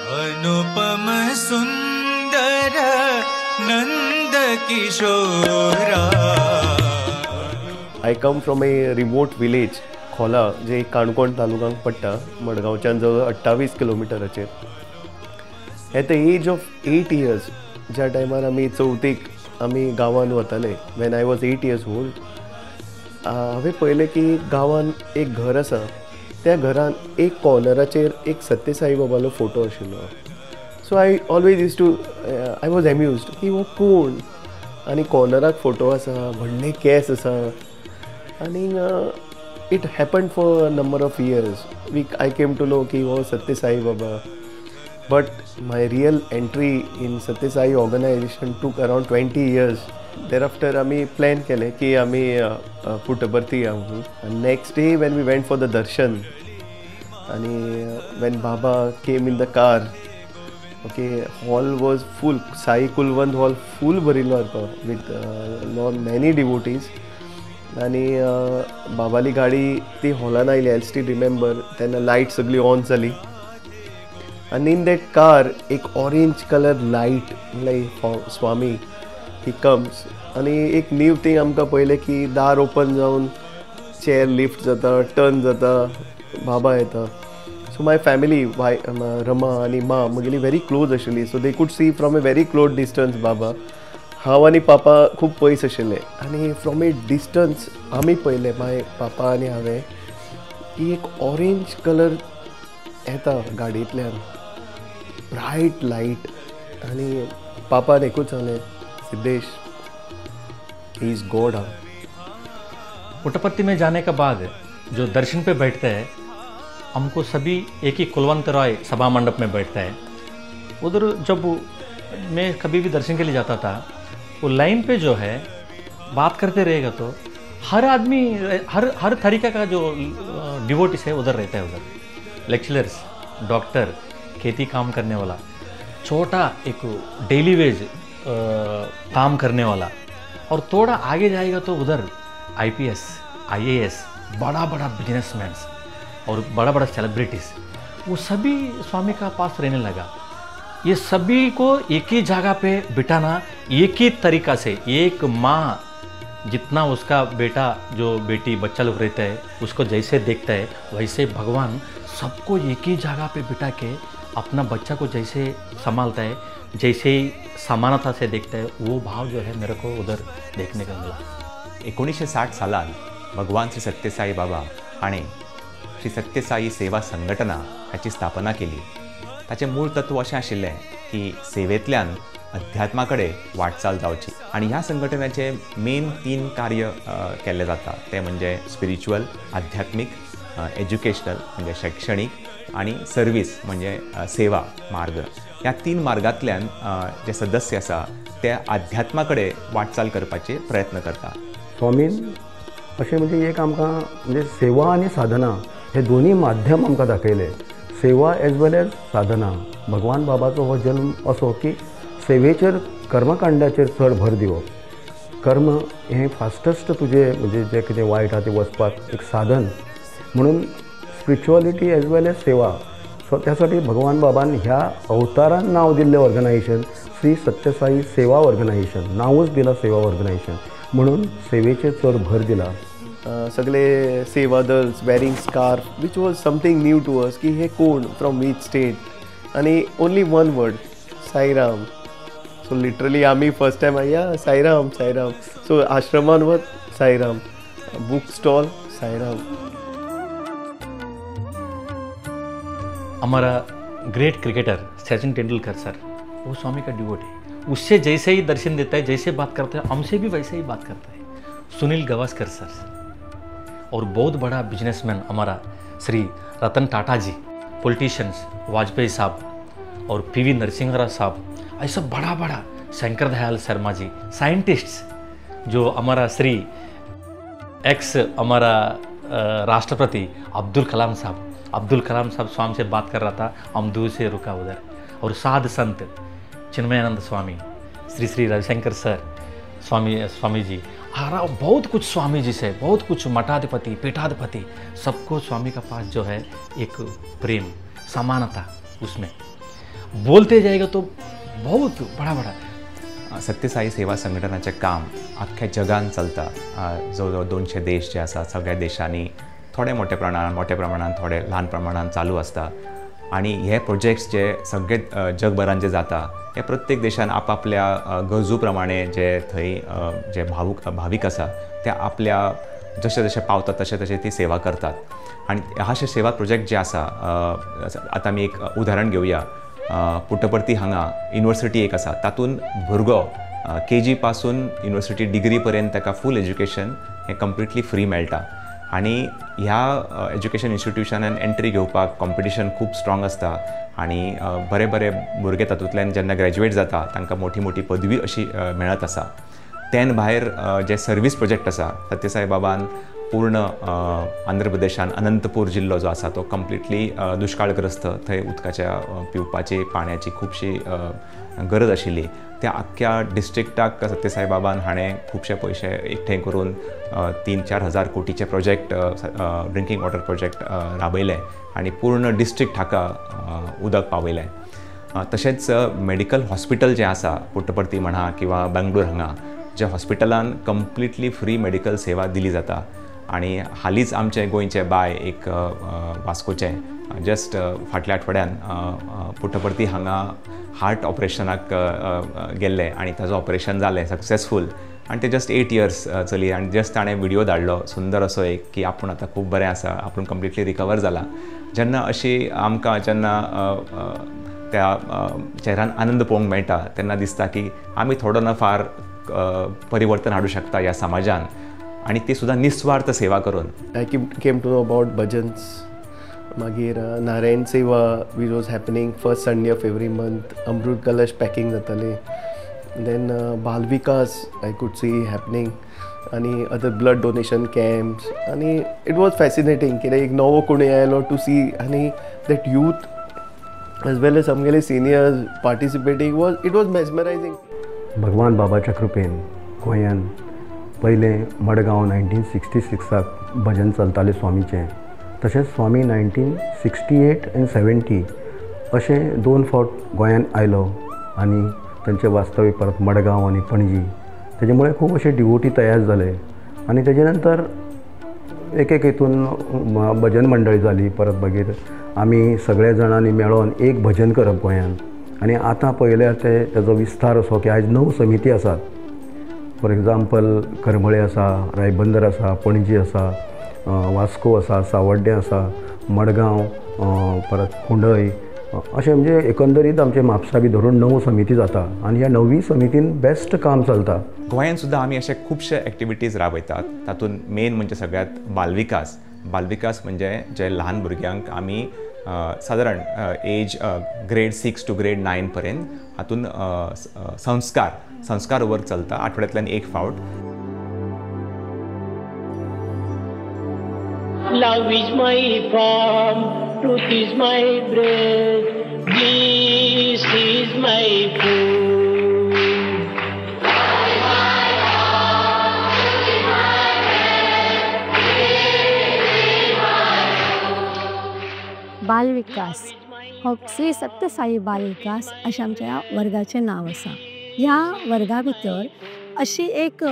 अनुपम सुंदर नंद किशोरा. I come from a remote village, खोला, जे काणकोण तालुक्यांत पडटा, मडगांवच्यान जवळ 28 किलोमिटराचेर. At the age of 8 years, ज्या टायमार आमी चवथीक आमी गांवांत वताले, when I was 8 years old, हांवें पळयलें की गांवांत एक घर आसा, त्या घरान एक कॉर्नराचेर एक सत्यसाई बाबालो फोटो आशिल्लो. So I always use to I was amused की हो कोण, आनी कॉर्नराक फोटो आसा, व्हडले केस आसा, आनी it happened for a number of years. I came to know की हो Sathya Sai Baba. But my real entry in Sathya Sai organisation took around 20 years. Thereafter आमी प्लॅन केलें की आमी पुट्टपर्ती या म्हणून. आनी next day when we went for the darshan, आनी when Baba came in the car, okay, hall was full. Sai Kulwant hall full भरिल्लो आसलो विथ मॅनी डिवोटीज. आनी बाबाली गाडी ती हॉलान आयली. आय स्टील रिमेंबर तेन्ना लायट सगळी ऑन जाली. आनी इन दॅट कार एक orange colour light like Swami he comes. आनी एक न्यू थिंग आमकां पळयलें की दार ओपन जावन चेअर लिफ्ट जाता, टर्न जाता, बाबा येता. सो माय फॅमिली, रमा आनी मा म्हगेली व्हेरी क्लोज आशिल्ली. So they could see from a very close distance बाबा. हांव आनी पापा खूब पयस आशिल्ले, आनी फ्रॉम ए डिस्टन्स आमी पळयलें, माय पापा आनी हांवें, की एक ऑरेंज कलर येता गाडयेंतल्यान, ब्रायट लायट. आनी पापान एकूच सांगलें, Siddhesh, he is God. Puttaparthi में जाने के बाद जो दर्शन पे बैठते हैं, हमको सभी एक ही कुलवंत राय सभा मंडप में बैठता है. उधर जब मैं कभी भी दर्शन के लिए जाता था, वो लाइन पे जो है बात करते रहेगा तो हर आदमी, हर तरीका का जो डिवोटिस है उधर रहता है. उधर लेक्चरर्स, डॉक्टर, खेती काम करने वाला, छोटा एक डेली वेज काम करने वाला, और थोड़ा आगे जाएगा तो उधर IPS, IAS, बड़ा बड़ा बिजनेसमैन और बड़ा बड़ा सेलिब्रिटीज़, वो सभी स्वामी का पास रहने लगा. ये सभी को एक ही जगह पे बिठाना, एक ही तरीका से, एक माँ जितना उसका बेटा जो बेटी बच्चा लोग रहता है उसको जैसे देखता है, वैसे भगवान सबको एक ही जगह पे बिठा के अपना बच्चा को जैसे संभालता है, जैसे ही समानता से देखता है, वो भाव जो है मेरे को उधर देखने को मिला. 1960 सालान भगवान श्री सत्यसाई बाबा आणि श्री सत्यसाई सेवा संघटना हाची स्थापना केली. ताचें मूळ तत्व अशें आशिल्लें की सेवेंतल्यान अध्यात्मा कडेन वाटचाल जावची. आनी ह्या संघटनेचे मेन 3 कार्य केल्ले जाता. ते म्हणजे स्पिरिच्युअल, आध्यात्मिक, एज्युकेशनल म्हणजे शैक्षणिक, आणि सर्वीस म्हणजे सेवा मार्ग. ह्या 3 मार्गांतल्यान जे सदस्य आसा ते अध्यात्मा कडेन वाटचाल करपाचे प्रयत्न करता. स्वामीन अशें म्हणजे एक आमकां म्हणजे सेवा आनी साधना हे दोन्ही माध्यम आमकां दाखयले. सेवा एज वेल एज साधना. भगवान बाबाचो हो जल्म असो की सेवेचेर, कर्मकांडाचेर चड भर दिवप. कर्म हें फास्टस्ट तुजें म्हणजे जें कितें वायट आहा तें वचपाक एक साधन म्हणून स्पिरिच्युअलिटी एज वेल एज सेवा. सो त्यासाठी भगवान बाबान ह्या अवतारान नांव दिल्लें ऑर्गनायझेशन श्री सत्यसाई सेवा ऑर्गनायझेशन. नांवूच दिलां सेवा ऑर्गनायझेशन, म्हणून सेवेचेर चड भर दिला. सगळे सेवादल्स wearing scarf, which was something new to us, की हे कोण, फ्रॉम वीच स्टेट, आनी only one word, Sairam. So literally आमी फर्स्ट टायम या साईराम साईराम. सो आश्रमान वच साईराम, बुक स्टॉल साईराम. हमारा great cricketer Sachin Tendulkar sir, वो स्वामी का डिवोट है. उससे जैसे ही दर्शन देता है, जैसे बात करता है, हमसे भी वैसे ही बात करता है. सुनील गावस्कर सर, और बहुत बड़ा बिजनेसमैन हमारा श्री रतन टाटा जी, पॉलिटिशियंस वाजपेयी साहब और PV नरसिंह राव साहब, ऐसा बड़ा बड़ा शंकर दयाल शर्मा जी, साइंटिस्ट्स, जो हमारा श्री एक्स हमारा राष्ट्रपति अब्दुल कलाम साहब स्वामी से बात कर रहा था, हम दूर से रुका उधर. और साध संत चिन्मयानंद स्वामी, श्री श्री रविशंकर सर, स्वामी जी, बहुत कुछ स्वामी जी से, बहुत कुछ मठाधिपति, पीठाधिपति, सबको स्वामी का पास जो है एक प्रेम, समानता उसमें. बोलते जाएगा तो बहुत बड़ा बड़ा. सत्यसाई सेवा संघटनाचें काम अख्ख्या जगान चलता. जवळ 200 देश जे आसा सगळ्या देशांनी थोडे मोठ्या प्रमाणात थोडे ल्हान प्रमाणात चालू असता. आणि हे प्रोजेक्ट्स जे सगळे जगभरान जे जाता हे प्रत्येक देशान आपापल्या गरजू प्रमाणे जे थंय जे भावीक आसा ते आपल्या जशे जशे पावतात तशे तशे ती सेवा करतात. आणि अशे सेवा प्रोजेक्ट जे आसा आतां आमी एक उदाहरण घेवया. पुट्टपर्ती हांगा युनिवर्सिटी एक आसा, तातूंत भुरगो KG पासून युनिवर्सिटी डिग्री पर्यंत ताका फूल एज्युकेशन हें कंप्लिटली फ्री मेळटा. आणि ह्या एज्युकेशन इन्स्टिट्यूशनान एंट्री घेवपाक कॉम्पिटिशन खूब स्ट्रॉंग आसता. आणि बरे बरे भुरगे तातूंतल्यान जेन्ना ग्रॅज्युएट जाता तांकां मोठी मोठी पदवी अशी मेळत आसा. तेन भायर जे सर्वीस प्रोजेक्ट आसा सत्यसाई बाबान पूर्ण आंध्र प्रदेशान अनंतपूर जिल्लो जो आसा तो कंप्लिटली दुष्काळग्रस्त, थंय उदकाच्या पिवपाची पाण्याची खुबशी गरज आशिल्ली. त्या आख्ख्या डिस्ट्रिक्टाक सत्यसाई बाबान हाणें खुबशे पयशे एकठांय करून 3-4 हजार कोटीचे प्रोजेक्ट ड्रिंकींग वॉटर प्रोजेक्ट राबयले आनी पूर्ण डिस्ट्रिक्ट हाका उदक पावयलें. तशेंच मेडिकल हॉस्पिटल जें आसा पुट्टपर्ती म्हणा किंवा बेंगळूर हांगा, जे हॉस्पिटलान कंप्लिटली फ्री मेडिकल सेवा दिली जाता. आणि हालींच आमचे गोंयचे बाय एक वास्कोचे जस्ट फाटल्या आठवड्यान पुट्टपर्ती हांगा हार्ट ऑपरेशनाक गेल्ले आणि ताजो ऑपरेशन जालें सक्सेसफूल. आणि ते जस्ट 8 years चली. आणि जस्ट ताणें व्हिडिओ धाडलो सुंदर असो एक की आपूण आतां खूब बरें आसा, आपूण कंप्लिटली रिकवर जाला. जेन्ना अशी आमकां जेन्ना त्या चेहऱ्यान आनंद पळोवंक मेळटा तेन्ना दिसता की आमी थोडो ना फार परिवर्तन हाडूं शकता ह्या समाजान, आणि ती सुद्दां निस्वार्थ सेवा करून. I came to know about bhajans. मागीर Narayan Seva which was happening first Sunday of every month. Amrit Kalash packing जाताले. Then Bal Vikas I could see happening आनी अदर ब्लड डोनेशन कॅम्प्स. आनी इट वॉज फॅसिनेटींग कित्याक एक नवो कोणूय आयलो टू सी आनी that youth as well as आमगेले seniors participating it was mesmerising. भगवान बाबाच्या कृपेन गोंयान पयलें मडगांव 1966 भजन चलतालें स्वामीचें. तशेंच स्वामी 1968 and 70 अशे 2 फावट गोंयान आयलो आणि तांचे वास्तव्य परत मडगांव आणि पणजी. तेजे खूब अशे डिवोटी तयार जाले. आणि तेजे नंतर एक हितून भजन मंडळी जाली. परत मागीर आमी सगळे जाणांनी मेळोन एक भजन करप गोंयान. आणि आतां पळयल्यार तेजो विस्तार असो की आयज 9 समिती आसात. फॉर एग्जाम्पल करमळे आसा, रायबंदर आसा, पणजी आसा, वास्को आसा, सावड्डें आसा, मडगांव, परत कुंडय, अशें म्हणजे एकंदरीत आमचे म्हापसा बी धरून 9 समिती जाता. आणि ह्या 9 समितीन बेस्ट काम चलता. गोंयान सुद्दां आमी अशे खुबशे एक्टिविटीज राबयतात. तातूंत मेन म्हणजे सगळ्यात बालविकास. बालविकास म्हणजे जे ल्हान भुरग्यांक आमी सादारण एज grade 6 to grade 9 पर्यंत हातून संस्कार वर्क चलता आठवड्यातल्यान एक फावट. Love is my farm, truth is my bread, this is my food. बालविकास हो श्री सत्यसाई बालविकास अशें आमच्या वर्गाचें नांव आसा. ह्या वर्गा भितर अशी एक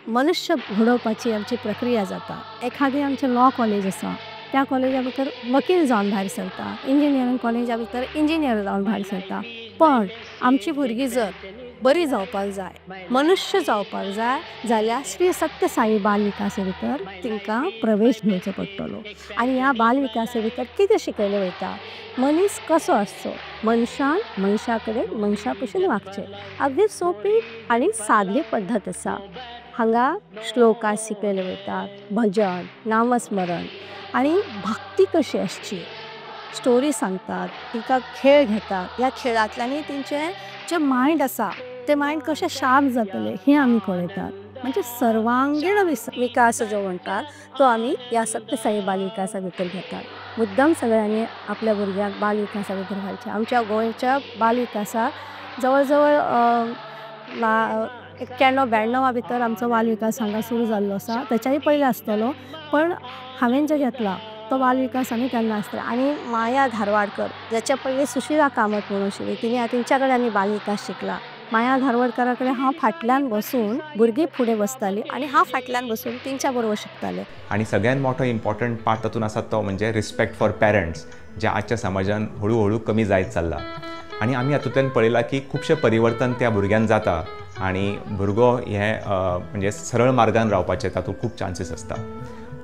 मनुष्य घडोवपाची आमची प्रक्रिया जाता. एखादें आमचें लॉ कॉलेज आसा, त्या कॉलेजा भितर वकील जावन भायर सरता. इंजिनियरींग कॉलेजा भितर इंजिनियर जावन भायर सरता. पण आमची भुरगीं जर बरी जावपाक जाय, मनुष्य जावपाक जाय जाल्यार श्री सत्यसाई बालविकासा भितर तिंकां प्रवेश घेवचो पडटलो. आनी ह्या बालविकासा भितर कितें शिकयलें वयता? मनीस कसो आसचो, मनशान मनशा कडेन मनशा भशेन वागचें. अगदी सोपी आनी सादली पद्दत आसा. हांगा श्लोका शिकयले वयतात, भजन, नामस्मरण आनी भक्ती कशी आसची, स्टोरी सांगतात, तिका खेळ घेतात. ह्या खेळांतल्यानी तेंचें जे मायंड आसा ते मायंड कशें शार्प जातले हें आमी कळयतात. म्हणजे सर्वांगीण विकास जो म्हणटात तो आमी ह्या सत्यसाई बालविकासा भितर घेतात. मुद्दम सगळ्यांनी आपल्या भुरग्यांक बालविकासा भितर घालचें. आमच्या गोंयच्या बालविकासा जवळ जवळ 91-92 भितर आमचो बालविकास हांगा सुरू जाल्लो आसा. तेच्याय पयलीं आसतलो, पण हांवें जे घेतला सप्त बाल विकास आमी केन्ना आसता आनी माया धारवाडकर जाच्या पयलीं सुशिला कामत म्हणून आशिल्ली तिंच्या कडेन आमी बाल विकास शिकला. माया धारवाडकरा कडेन हांव फाटल्यान बसून भुरगीं फुडें बसतालीं आनी हांव फाटल्यान बसून तेंच्या बरोबर शिकतालें. आणि सगळ्यात मोठो इम्पॉर्टंट पार्ट तातूंत आसा तो म्हणजे रिस्पेक्ट फॉर पेरंट्स, जे आजच्या समाजान हळू कमी जायत चल्ला. आणि आमी हातूंतल्यान पळयलां की खुबशें परिवर्तन त्या भुरग्यान जाता आणि भुरगो हे म्हणजे सरळ मार्गान रावपाचे तातूंत खूब चान्सीस आसता.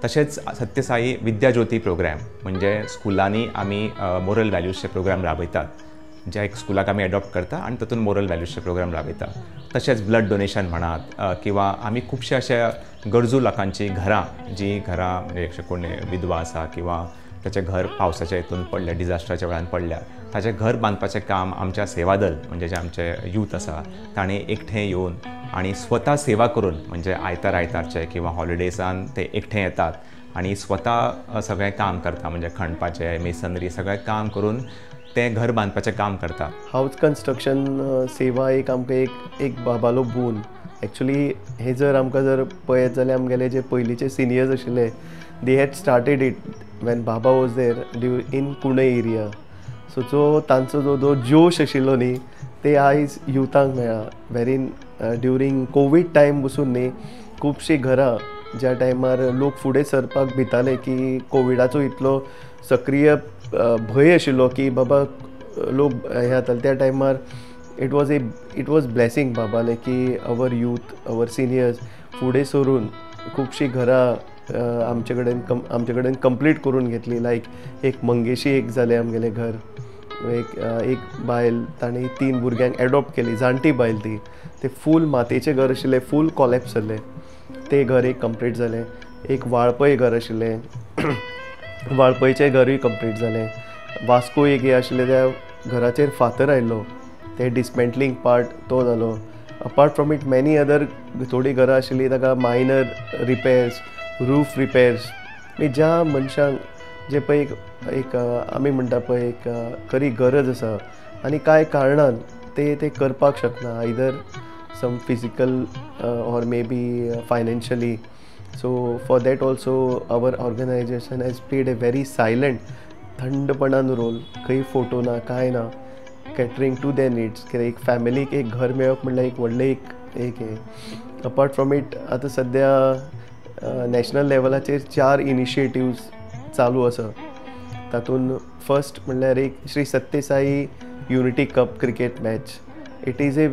तशेंच सत्यसाई विद्या ज्योती प्रोग्राम म्हणजे स्कुलांनी आमी मोरल व्हॅल्यूजचे प्रोग्राम राबयतात, जे एक स्कुलाक आमी एडॉप्ट करता आणि तातूंत मोरल व्हॅल्यूजचे प्रोग्राम राबयता. तशेंच ब्लड डोनेशन म्हणात किंवा आमी खुबशे अशा गरजू लोकांची घरां, जी घरां म्हणजे कोण विधवा आसा किंवा त्याचें घर पावसाच्या हितून पडलें, डिजास्टराच्या वेळान पडल्या, ताचें घर बांदपाचें काम आमच्या सेवा दल म्हणजे जे आमचे यूथ आसा ताणें एकठांय येवन आणि स्वता सेवा करून म्हणजे आयतारचे किंवा हॉलिडेजान ते एकठांय येतात आणि स्वता सगळें काम करता म्हणजे खणपाचें, मेसनरी सगळें काम करून ते घर बांदपाचें काम करता. हाऊस कन्स्ट्रक्शन सेवा एक आमकां एक बाबालो बून. एक्चुली हे जर आमकां जर पळयत जाल्यार आमगेले जे पयलींचे सिनियर्स आशिल्ले they had started it when Baba was there in Pune area. So तांचो जो जोश आशिल्लो न्ही ते आयज युथांक मेळ्ळा. वेरीन ड्युरींग कोवीड टायम पसून न्ही खुबशीं घरां ज्या टायमार लोक फुडें सरपाक भिताले की कोविडाचो इतलो सक्रीय भंय आशिल्लो की बाबा लोक हे जाताले, त्या टायमार इट वॉज ब्लेसिंग बाबाले की अवर यूथ अवर सिनियर्स फुडें सरून खुबशीं घरां आमचे कडेन कंप्लीट करून घेतली. लायक एक मंगेशी एक जालें आमगेलें घर, एक बायल ताणी 3 भुरग्यांक एडॉप्ट केली, जाणटी बायल ती. ते फूल मातयेचें घर आशिल्लें, फूल कॉलेप्स जाल्लें, ते घर एक कंप्लीट जालें. एक वाळपय घर आशिल्लें, वाळपयचें घरूय कंप्लीट जालें. वास्को एक हे आशिल्लें, त्या घराचेर फातर आयिल्लो, ते डिसमेंटलींग पार्ट तो जालो. Apart from it many other थोडीं घरां आशिल्लीं ताका मायनर रिपेर्स, रूफ रिपेर्स. ज्या मनशांक जे पळय एक आमी म्हणटा पळय एक खरी गरज आसा आनी कांय कारणान ते करपाक शकना, either some physical or may be financially. So for that also our organisation has played a very silent थंडपणान रोल. खंय फोटो ना कांय ना, कॅटरिंग टू देर निड्स. कित्याक एक फॅमिलीक एक घर मेळप म्हणल्यार एक व्हडलें एक हे. अपार्ट फ्रॉम इट आतां सद्या नॅशनल लेवलाचेर 4 इनिशिएटिव्स चालू आसा. तातूंत फर्स्ट म्हणल्यार एक Shri Sathyasai unity cup cricket match. It is a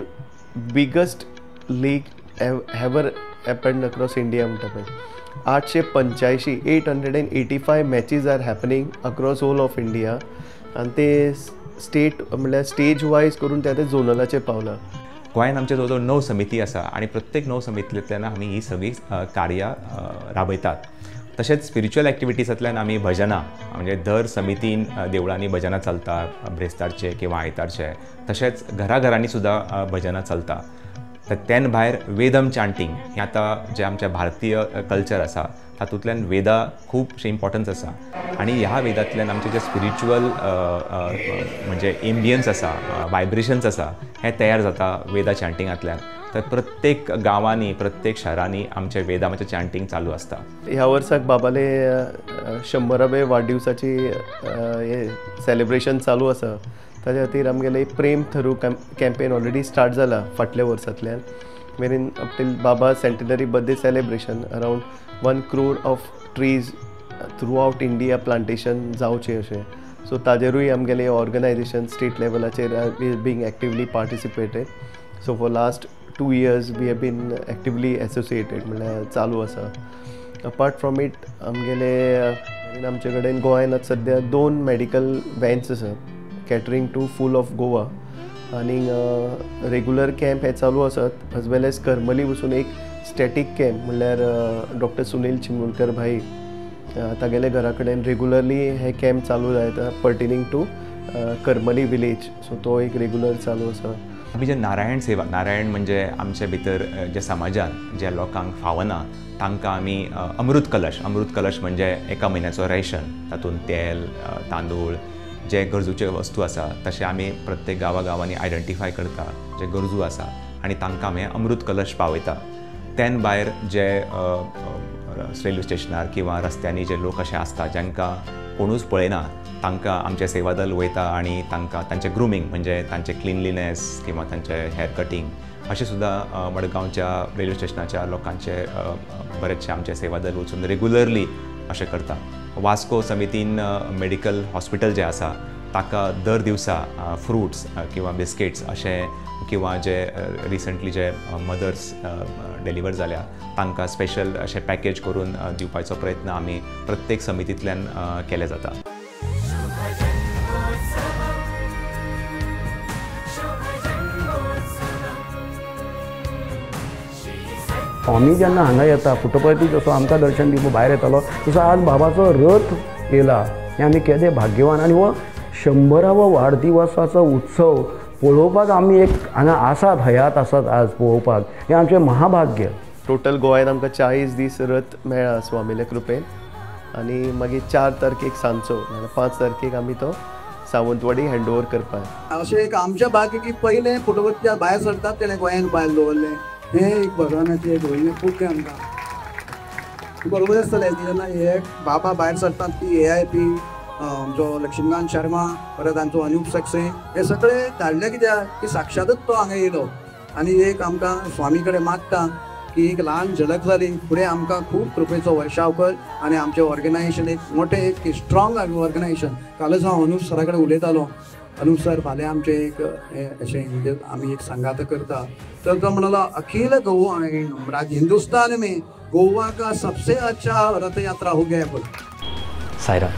biggest league ever happened across India म्हणटा पळय. 885 matches are happening across whole of India आनी ते स्टेट म्हणल्यार स्टेज वायज करून ते झोनलाचेर पावला. गोंयांत आमचे जवळ जवळ 9 समिती आसा आणि प्रत्येक 9 समितींतल्यान आमी ही सगळी कार्यां राबयतात. तशेंच स्पिरिच्युअल एक्टिविटीजांतल्यान आमी भजनां म्हणजे दर समितीन देवळांनी भजनां चलता, ब्रेस्तारचे किंवा आयतारचे. तशेंच घराघरांनी सुद्दां भजनां चलता. त्यान भायर वेदम चांटिंग हें आतां जे आमचे भारतीय कल्चर आसा तातूंतल्यान वेदा खूबशे इम्पॉर्टन्स आसा आणि ह्या वेदांतल्यान आमचे जे स्पिरिच्युअल म्हणजे एम्बियन्स आसा, वायब्रेशन्स आसा हे तयार जाता वेदा चांटिंगांतल्यान. तर प्रत्येक गांवांनी प्रत्येक शारांनी आमचे वेदांचें चांटिंग चालू आसता. ह्या वर्साक बाबाले 100वे वाडदिवसाची हे सेलिब्रेशन चालू आसा. ताच्या खातीर आमगेले Prema Taru campaign already start जाला फाटल्या वर्सांतल्यान. वेरीन up till Baba centenary birthday celebration around 1 crore of trees throughout India plantation जावचें अशें. सो ताजेरूय आमगेले ऑर्गनायजेशन स्टेट लेवलाचेर being actively participated. So for last 2 years we have been actively associated म्हणल्यार चालू आसा. अपार्ट फ्रॉम इट आमचे कडेन गोंयांत सद्या 2 मेडिकल व्हॅन्स आसा catering to full of Goa आनी रेगुलर कॅम्प हे चालू आसात. एज वेल एज करमली वचून एक स्टॅटीक कॅम्प म्हणल्यार डॉक्टर सुनील चिमूलकर भाई तागेले घरा कडेन रेगुलरली हे कॅम्प चालू जाता पर्टिनींग टू करमली विलेज. सो तो एक रेगुलर चालू आसा. आमी जे नारायण सेवा, नारायण म्हणजे आमचे भितर जे समाजान जे लोकांक फावना तांकां आमी अमृत कलश म्हणजे एका म्हयन्याचो रेशन, तातूंत तेल, तांदूळ जे गरजूचे वस्तू आसा तशें आमी प्रत्येक गांवांनी आयडेंटिफाय करता जे गरजू आसा आनी तांकां आमी अमृत कलश पावयता. त्यान भायर जे रेल्वे स्टेशनार किंवा रस्त्यांनी जे लोक असे असता जांकां कोणूच पळयना तांकां आमचे सेवा दल वयता आनी तांकां तांचें ग्रुमींग म्हणजे तांचें क्लिनलीनेस किंवा तांचें हेअर कटींग अशें सुद्दां मडगांवच्या रेल्वे स्टेशनाच्या लोकांचे बरेचशे आमचे सेवा दल वचून रेगुलरली अशें करता. वास्को समितीन मेडिकल हॉस्पिटल जें आसा ताका दर दिवसा फ्रुट्स किंवा बिस्किट्स अशें किंवा जे रिसंटली जे मदर्स डिलिव्हर जाल्या तांकां स्पेशल अशें पॅकेज करून दिवपाचो प्रयत्न आमी प्रत्येक समितींतल्यान केले जाता. आमी जेन्ना हांगा येता फुटपाती जसो आमकां दर्शन दिवपाक भायर येतालो तसो आज बाबाचो रथ येयला हें आमी केदें भाग्यवान. आनी हो 100वा वाडदिवसाचो उत्सव पळोवपाक आमी एक हांगा आसात हयात आसात आज पळोवपाक हें आमचें महाभाग्य. टोटल गोंयांत आमकां 40 दीस रथ मेळ्ळा स्वामीले कृपेन आनी मागीर 4 तारखेक सांजचो 5 तारखेक आमी तो सावंतवाडी हँडओवर करपाक. अशें एक आमचें भाग्य की पयलें फोटोग्राफी भायर सरतात तेणें गोंयांत भायर दवरलें हें एक भगवानाचें एक व्हडलें खूब आमकां बरोबर आसतलें जेन्ना हे बाबा भायर सरतात ती AIP आमचो लक्ष्मीकांत शर्मा परत आमचो अनूप सक्से हे सगळे धाडले कित्याक की साक्षातच तो हांगा येयलो आनी एक आमकां स्वामी कडेन मागता की एक ल्हान झलक जाली फुडें आमकां खूब कृपेचो वर्षाव कर आनी आमचें ऑर्गनायजेशन एक मोठें एक स्ट्रॉंग ऑर्गनायजेशन. कालच हांव अनूप सरा कडेन उलयतालो. अनूप सर फाल्यां आमचें एक अशें म्हणजे आमी एक संगात करता तर तो म्हणलो अखिल गोवा हिंदुस्तान में गोवा का सबसे अच्छा रथ यात्रा हो गया. सायरा